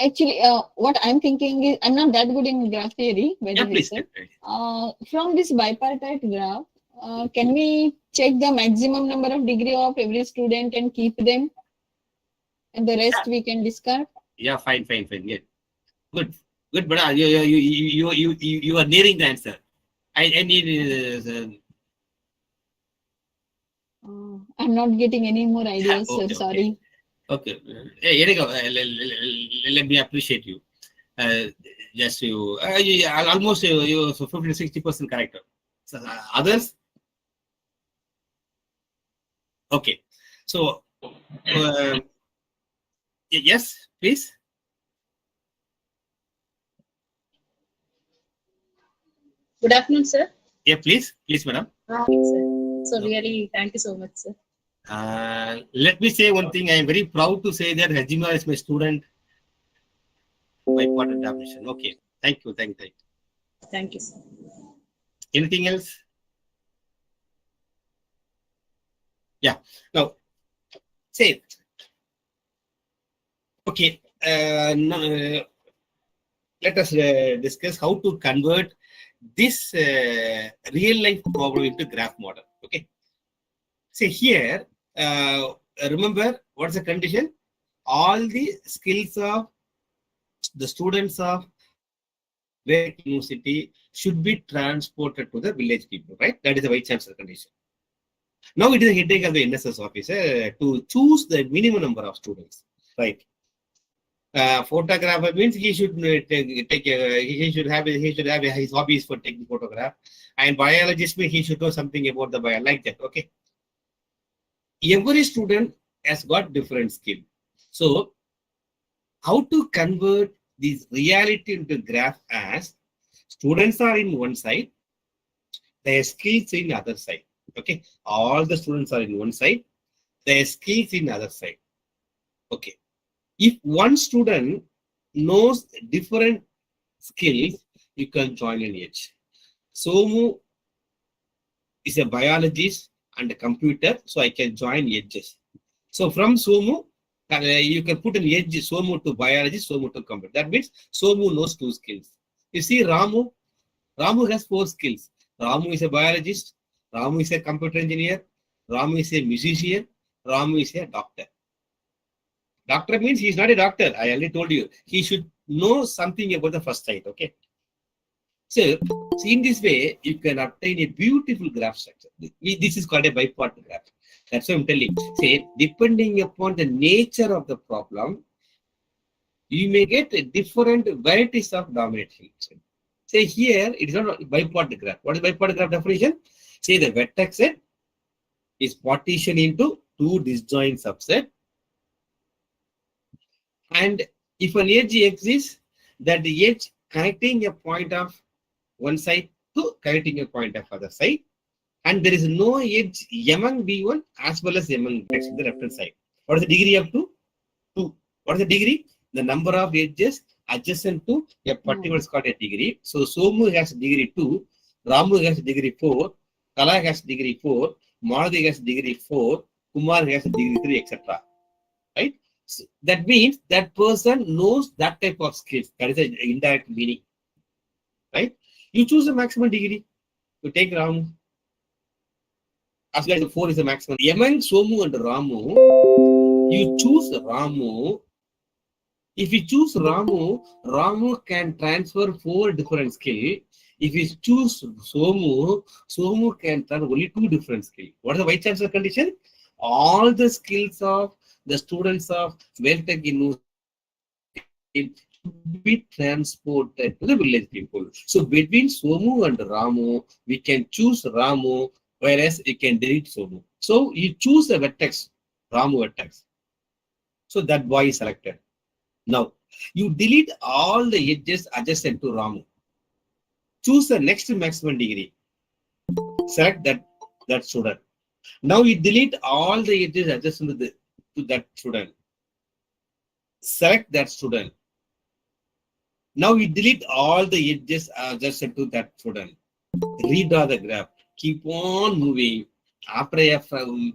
Actually, what I'm thinking is, I'm not that good in graph theory, by the way, Please. sir. From this bipartite graph, can we check the maximum number of degree of every student and keep them? And the rest we can discard? Yeah, fine. Yeah. Good, but you are nearing the answer. I need. I'm not getting any more ideas, Okay, sir. Sorry. Okay. Hey, here you go. Let me appreciate you. Just you almost you 50-60% correct. So, others. Okay. So. Yes, please. Good afternoon, sir. Yeah, please, madam. Okay, sir. So really, thank you so much, sir. Let me say one thing. I am very proud to say that Hajima is my student by part of admission. Okay. Thank you. Thank you, sir. Anything else? Yeah. Now, say. Okay. Let us discuss how to convert this real life problem into graph model. Okay. See here, remember what's the condition? All the skills of the students of university should be transported to the village people, right? That is the Vice Chancellor condition. Now it is a headache of the NSS officer to choose the minimum number of students, right? Photographer means he should he should have his hobbies for taking photograph, and biologist means he should know something about the bio, like that. Okay. Every student has got different skill. So, how to convert this reality into graph as students are in one side, their skills in the other side. Okay. All the students are in one side, their skills in the other side. Okay. If one student knows different skills, you can join an edge. Somu is a biologist and a computer, so I can join edges. So from Somu, you can put an edge Somu to biologist, Somu to computer. That means Somu knows 2 skills. You see Ramu has 4 skills. Ramu is a biologist, Ramu is a computer engineer, Ramu is a musician, Ramu is a doctor. Doctor means he is not a doctor. I already told you. He should know something about the first side. Okay. So, in this way, you can obtain a beautiful graph structure. This is called a bipartite graph. That's what I'm telling. Say, depending upon the nature of the problem, you may get different varieties of dominating. Say here, it is not a bipartite graph. What is bipartite graph definition? Say the vertex set is partitioned into 2 disjoint subsets. And if an edge exists, that the edge connecting a point of one side to connecting a point of other side, and there is no edge among B1 as well as among vertex in the left hand side. What is the degree of 2? 2. What is the degree? The number of edges adjacent to a particular is called a degree. So Somu has degree 2, Ramu has degree 4, Kala has degree 4, Madhavi has degree 4, Kumar has degree 3, etc. Right? So that means that person knows that type of skills. That is the indirect meaning. Right? You choose a maximum degree. You take Ramu. As well as 4 is the maximum. Among Somu and Ramu, you choose Ramu. If you choose Ramu, Ramu can transfer 4 different skills. If you choose Somu, Somu can transfer only 2 different skills. What is the vice chancellor condition? All the skills of the students of Well-Tech University should be transported to the village people. So between Somu and Ramu, we can choose Ramu, whereas we can delete Somu. So you choose a vertex, Ramu vertex. So that boy is selected. Now, you delete all the edges adjacent to Ramu. Choose the next maximum degree. Select that student. Now you delete all the edges adjacent to that student. Select that student. Now you delete all the edges adjacent to that student. Redraw the graph. Keep on moving. After a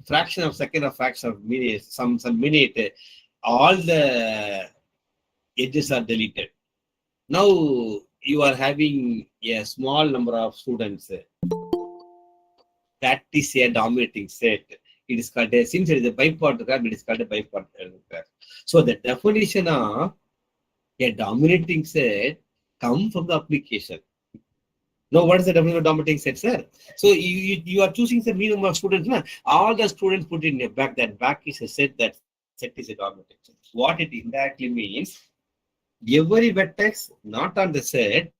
fraction of second or fraction of minute, some minute, all the edges are deleted. Now you are having a small number of students. That is a dominating set. It is called a, since it is a bipartite graph, it is called a bipartite graph. So the definition of a dominating set comes from the application. Now, what is the definition of dominating set, sir? So you are choosing the minimum of students. Na? All the students put in a back. That back is a set. That set is a dominating set. What it indirectly means, every vertex not on the set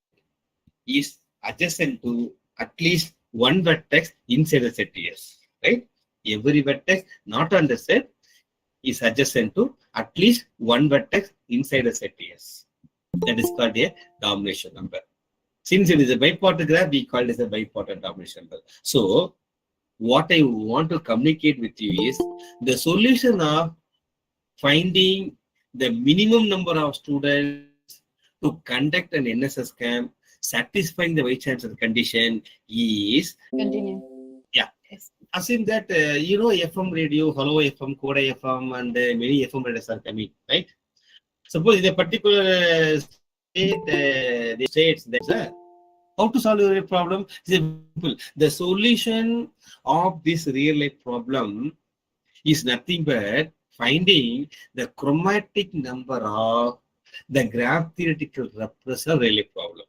is adjacent to at least one vertex inside the set S. Right? Every vertex not on the set is adjacent to at least one vertex inside the set S. That is called a domination number. Since it is a bipartite graph, we call it as a bipartite domination number. So, what I want to communicate with you is the solution of finding the minimum number of students to conduct an NSS camp, satisfying the vice chancellor condition is. Continue. Yeah. Assume that FM radio, Hello FM, Koda FM, and many FM radios are coming, right? Suppose in a particular state, the states that how to solve your problem is simple. The solution of this real life problem is nothing but finding the chromatic number of the graph theoretical repression real life problem.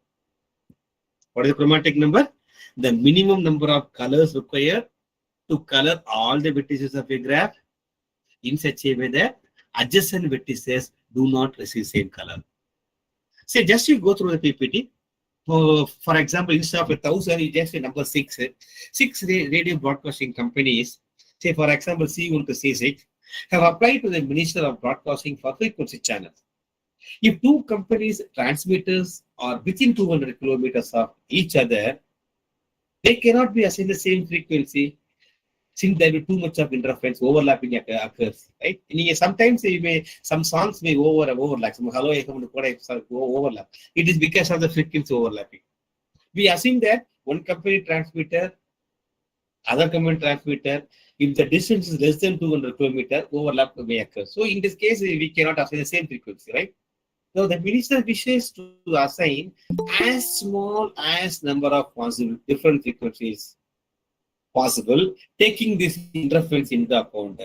What is the chromatic number? The minimum number of colors required to color all the vertices of a graph in such a way that adjacent vertices do not receive same color. Say just you go through the PPT. For example, instead of 1,000, you just say number 6. 6 radio broadcasting companies, say for example C1 to C6, have applied to the Minister of Broadcasting for frequency channels. If 2 companies' transmitters are within 200 kilometers of each other, they cannot be assigned the same frequency. Since there will be too much of interference, overlapping occurs, right? Sometimes some songs may overlap. Some Hello FM overlap. It is because of the frequency overlapping. We assume that one company transmitter, other company transmitter, if the distance is less than 200 kilometers, overlap may occur. So in this case, we cannot assign the same frequency, right? Now the minister wishes to assign as small as number of possible different frequencies possible, taking this interference into account.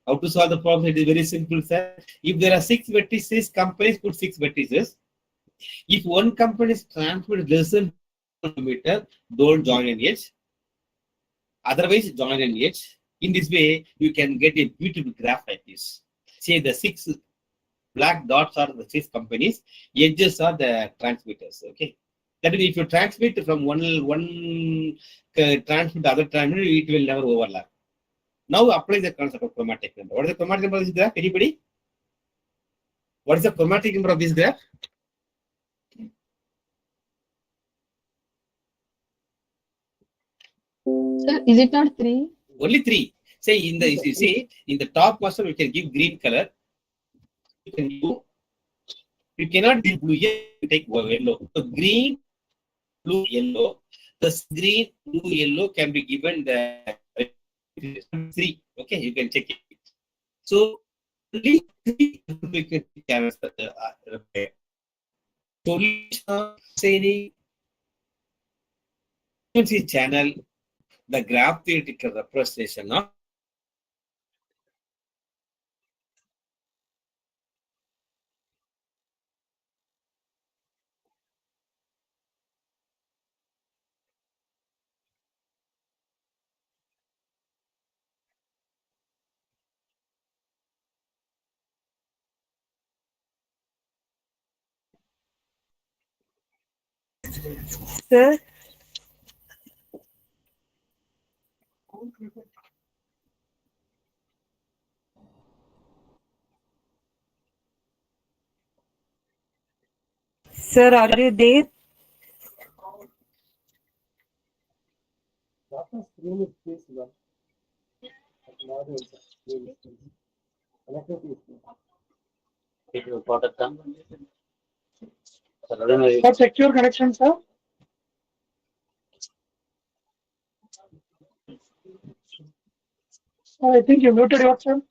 How to solve the problem? It is very simple, sir. If there are 6 vertices, companies put 6 vertices. If one company is transmitted less than 1 meter, don't join an edge. Otherwise, join an edge. In this way, you can get a beautiful graph like this. Say the 6 black dots are the 6 companies, edges are the transmitters. Okay. That is, if you transmit from one transmit to other transmitter, it will never overlap. Now apply the concept of chromatic number. What is the chromatic number of this graph? Anybody? What is the chromatic number of this graph? Sir, is it not 3? Only 3. Say in the you see in the top person we can give green color. You cannot give blue. Here you take yellow. So green, blue, yellow. The green, blue, yellow can be given the 3. Okay, you can check it. So only 3 we can answer the solution saying frequency channel, the graph theoretical representation of Sir, sir, are you there? For secure connection, sir. I think you muted yourself.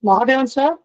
Mahadevan, sir.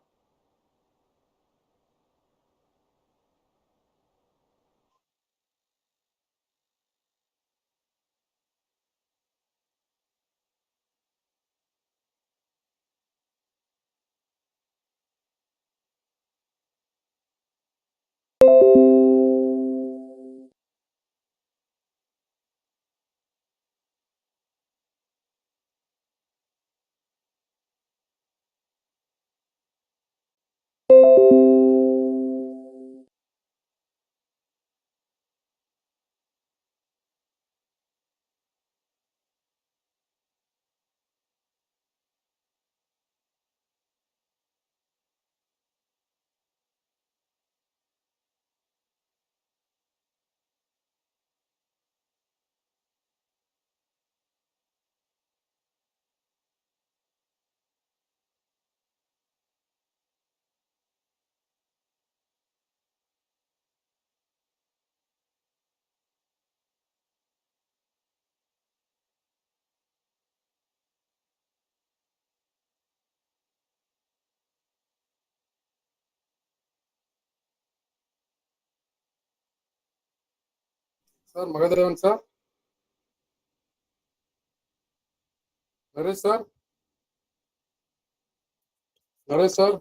Sir, Magadevan sir. Naresh sir. Naresh sir.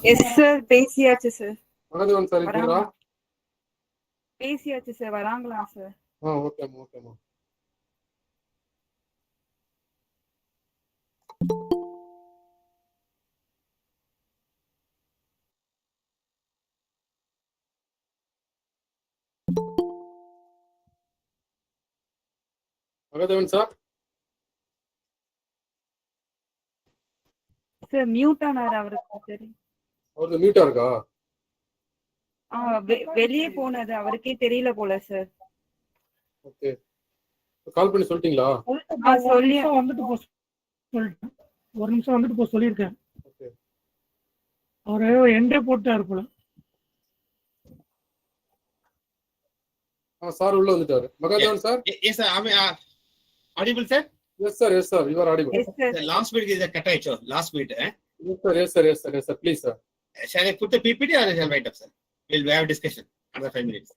Yes, sir. பேசியாச்சு sir. Magadevan sir இருக்கீங்களா? பேசியாச்சு sir. வராங்களா sir? ஓகேம்மா ஓகேம்மா. Magadevan sir. Sir mute ஆனாரு அவருக்கு சரி. அவருக்கு மியூட்டா இருக்கா? வெளியே போனது அவருக்கே தெரியல போல சார். ஓகே. கால் பண்ணி சொல்லிட்டீங்களா? சொல்லி வந்துட்டு போ சொல்லிட்டேன். ஒரு நிமிஷம் வந்துட்டு போ சொல்லியிருக்கேன். ஓகே. அவரு என்ட்ரே போட்டாரு போல. சார் உள்ள வந்துட்டாரு. Magadevan sir. Yes sir, am I audible sir? Yes sir, you are audible. Yes, sir. The last bit is a cut out, last bit. Yes sir, please sir. Shall I put the PPT or shall I write up, sir? We'll have discussion another 5 minutes.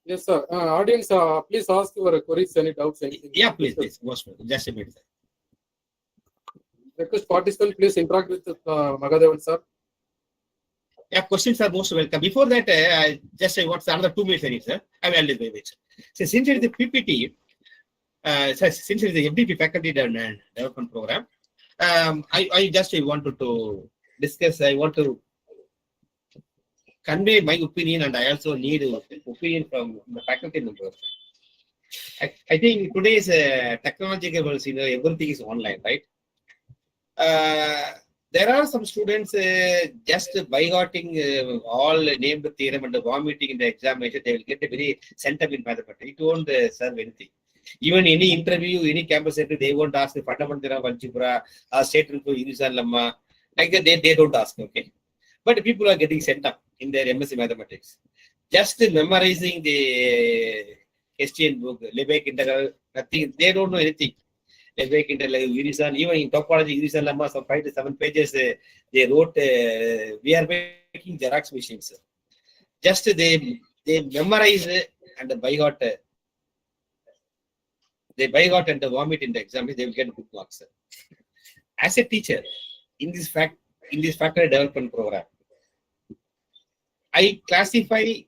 Yes sir. Audience, please ask your queries, any doubts, anything. Yeah, please. Just a minute, sir. Request participant, please interact with Magadevan sir. Yeah, questions are most welcome. Before that, I want another 2 minutes, sir. I will wait. So since it is the PPT, since it is the FDP faculty development program, I just wanted to discuss. I want to convey my opinion, and I also need opinion from the faculty members. I think today's technological world, everything is online, right? There are some students just by hearting all named theorem and vomiting in the examination, they will get a very sent up in mathematics. It won't serve anything. Even any interview, any campus interview, they won't ask the fundamental of algebra or statement for universal lemma. Like that, they don't ask, okay? But people are getting sent up in their MSc mathematics. Just memorizing the Hessian book, Lebesgue integral, nothing, they don't know anything. Lebesgue integral, universal, even in topology, universal lemma, some 5 to 7 pages, they wrote, we are making Xerox machines. Just they memorize and by heart. They by heart and vomit in the exam, they will get good marks. As a teacher, in this faculty development program, I classify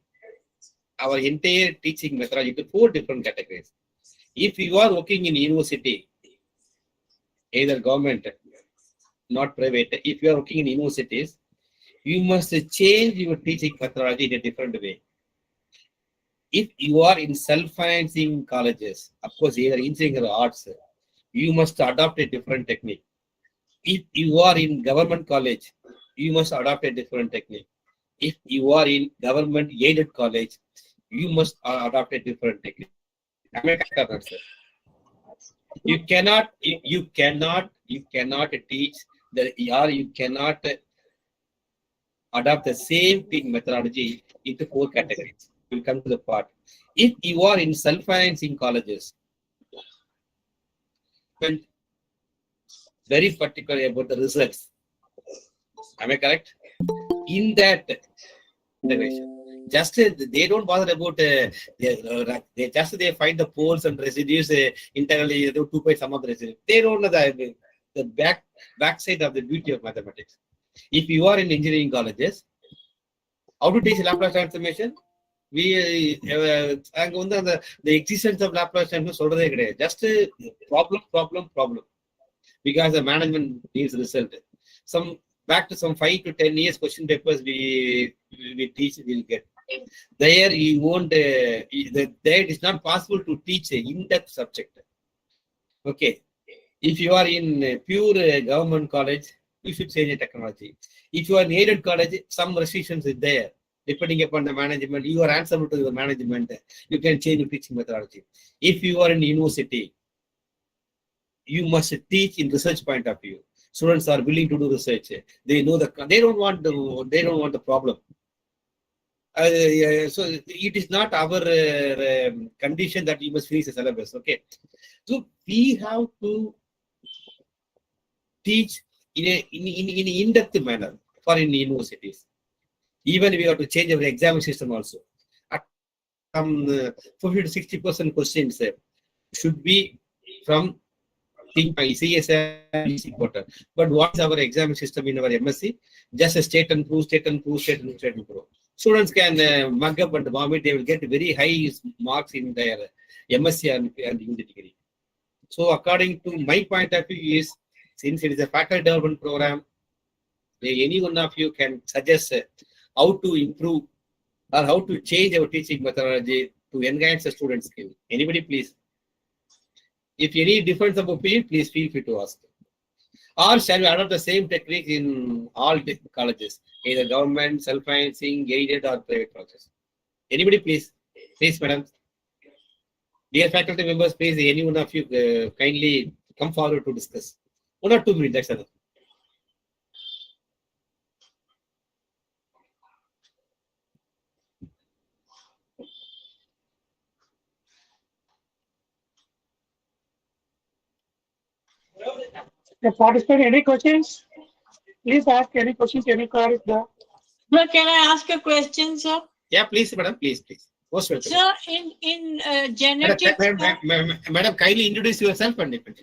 our entire teaching methodology into 4 different categories. If you are working in university, either government, not private, if you are working in universities, you must change your teaching methodology in a different way. If you are in self-financing colleges, of course, either engineering or arts, you must adopt a different technique. If you are in government college, you must adopt a different technique. If you are in government aided college, you must adopt a different technique. You cannot teach you cannot adopt the same thing methodology into 4 categories. We'll come to the part. If you are in self-financing colleges, when very particular about the results, am I correct? In that integration, just they don't bother about they find the poles and residues internally 2 by some of the residues. They don't know the backside of the beauty of mathematics. If you are in engineering colleges, how to teach Laplace transformation? The existence of Laplace transformation just problem. Because the management needs result. Back to some 5 to 10 years question papers we teach, we'll get. There you won't, there it is not possible to teach an in-depth subject. Okay. If you are in pure government college, you should change the technology. If you are in aided college, some restrictions is there. Depending upon the management, you are answerable to the management. You can change your teaching methodology. If you are in university, you must teach in research point of view. Students are willing to do research. They know they don't want the problem. So it is not our condition that you must finish the syllabus. Okay, so we have to teach in an in-depth manner for in universities. Even we have to change our exam system also. 50 to 60% questions should be from CSR quarter. But what is our exam system in our MSc? Just a state and prove. Students can mug up and vomit. They will get very high marks in their MSc and UG degree. So according to my point of view is, since it is a faculty development program, any one of you can suggest how to improve or how to change our teaching methodology to enhance the student skill. Anybody, please? If any difference of opinion, please feel free to ask. Or shall we adopt the same technique in all colleges, either government, self-financing, aided, or private colleges? Anybody, please? Please, madam. Dear faculty members, please, any one of you kindly come forward to discuss. 1 or 2 minutes, that's enough. The participant, any questions? Please ask any questions, any queries there. Sir, can I ask a question, sir? Yeah, please, madam, please. Most welcome. Sir, in genetics. Madam, kindly introduce yourself and depend.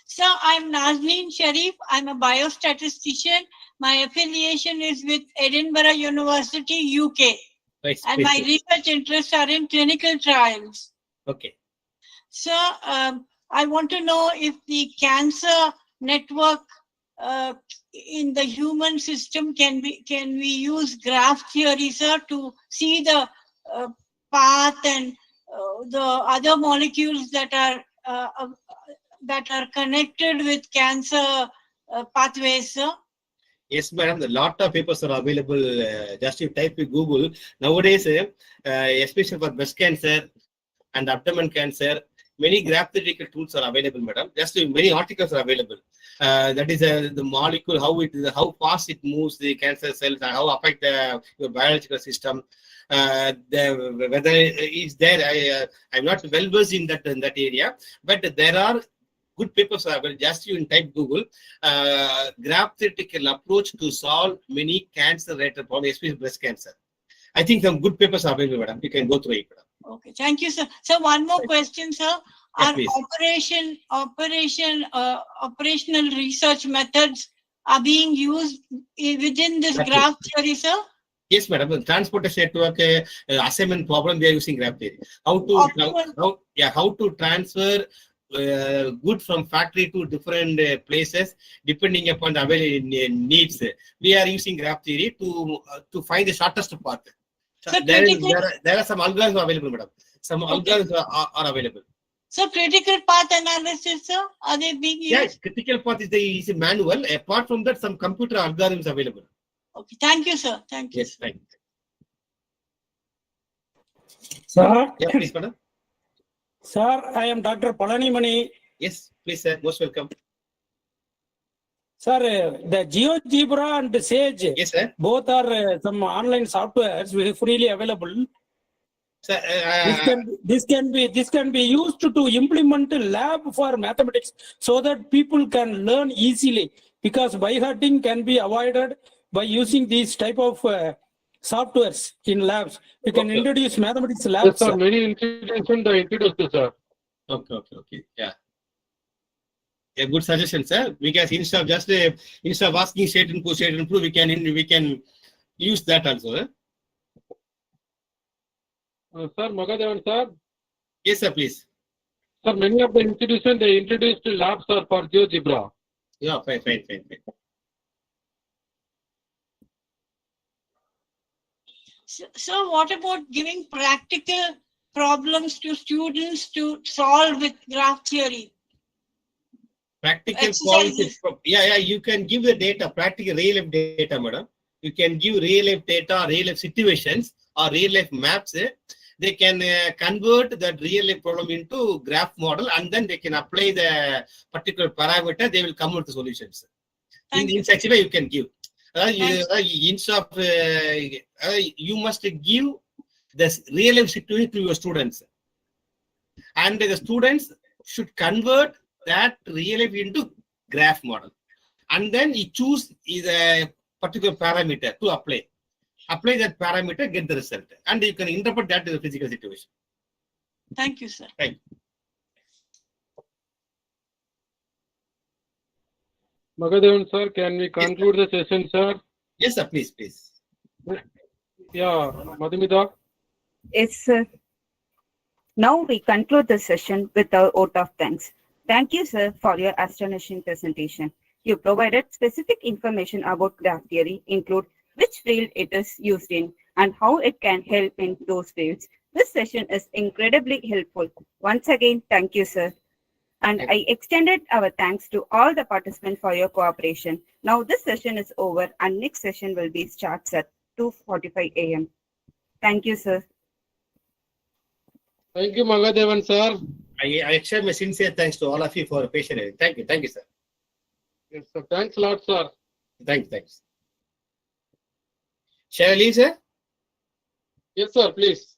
Sir, I'm Nazleen Sharif. I'm a biostatistician. my affiliation is with Edinburgh University, UK, Right, and my please. research interests are in clinical trials. Okay. Sir, I want to know if the cancer network in the human system can we use graph theory, sir, to see the path and the other molecules that are connected with cancer pathways, sir? Yes, madam. A lot of papers are available. Just you type in Google nowadays, especially for breast cancer and abdomen cancer. Many graph theoretical tools are available, madam. Just many articles are available. That is the molecule, how fast it moves the cancer cells, and how affect your biological system. Whether it's there, I'm not well versed in that area, but there are good papers are available. Just you type Google graph theoretical approach to solve many cancer-related problems, especially breast cancer. I think some good papers are available, madam. You can go through it, madam. Okay, thank you, sir. So one more question, sir. Yeah, Our please. operational research methods are being used within this That's graph theory, sir? Yes, madam. The transportation network assignment problem, we are using graph theory. How to transfer good from factory to different places depending upon the available needs. We are using graph theory to find the shortest path. So there are some algorithms available, madam. Some algorithms are available. So critical path analysis, sir, are they being used? Yes, critical path is a manual. Apart from that, some computer algorithms available. Okay, thank you, sir. Thank you. Yes, thank you. Sir, Yeah, please, madam. sir, I am Dr. Palanimani. Yes, please, sir. Most welcome. Sir, the GeoGebra and Sage, Yes, sir. both are some online softwares freely available. Sir, This can be used to implement a lab for mathematics so that people can learn easily, because by-hearting can be avoided by using these type of softwares in labs. You can introduce mathematics labs. Yes, sir. Many institutions are introduced, sir. Okay. Yeah. A good suggestion, sir. Because instead of asking state input, we can use that also. Sir, Magadevan, sir. Yes, sir. Please. Sir, many of the institutions they introduced labs are for GeoGebra. Yeah, fine. So what about giving practical problems to students to solve with graph theory? Practical quality. Yeah. You can give the data, practical real life data, madam. You can give real life data, real life situations, or real life maps. They can convert that real life problem into graph model, and then they can apply the particular parameter. They will come with the solutions. In such a way, you can give. Instead of you must give the real life situation to your students, and the students should convert that real life into graph model, and then you choose a particular parameter to apply that parameter, get the result, and you can interpret that to the physical situation. Thank you, sir. Thank you. Magadevan, sir, can we conclude the session, sir? Yes, sir. Please. Yeah, Madhumita. Yes, sir. Now we conclude the session with our vote of thanks. Thank you, sir, for your astonishing presentation. You provided specific information about graph theory, include which field it is used in and how it can help in those fields. This session is incredibly helpful. Once again, thank you, sir. And I extended our thanks to all the participants for your cooperation. Now this session is over and next session will be starts at 2:45 a.m. Thank you, sir. Thank you, Magadevan, sir. I extend my sincere thanks to all of you for your patience. Thank you, sir. Yes, sir. Thanks a lot, sir. Thanks. Shall I leave, sir? Yes, sir, please.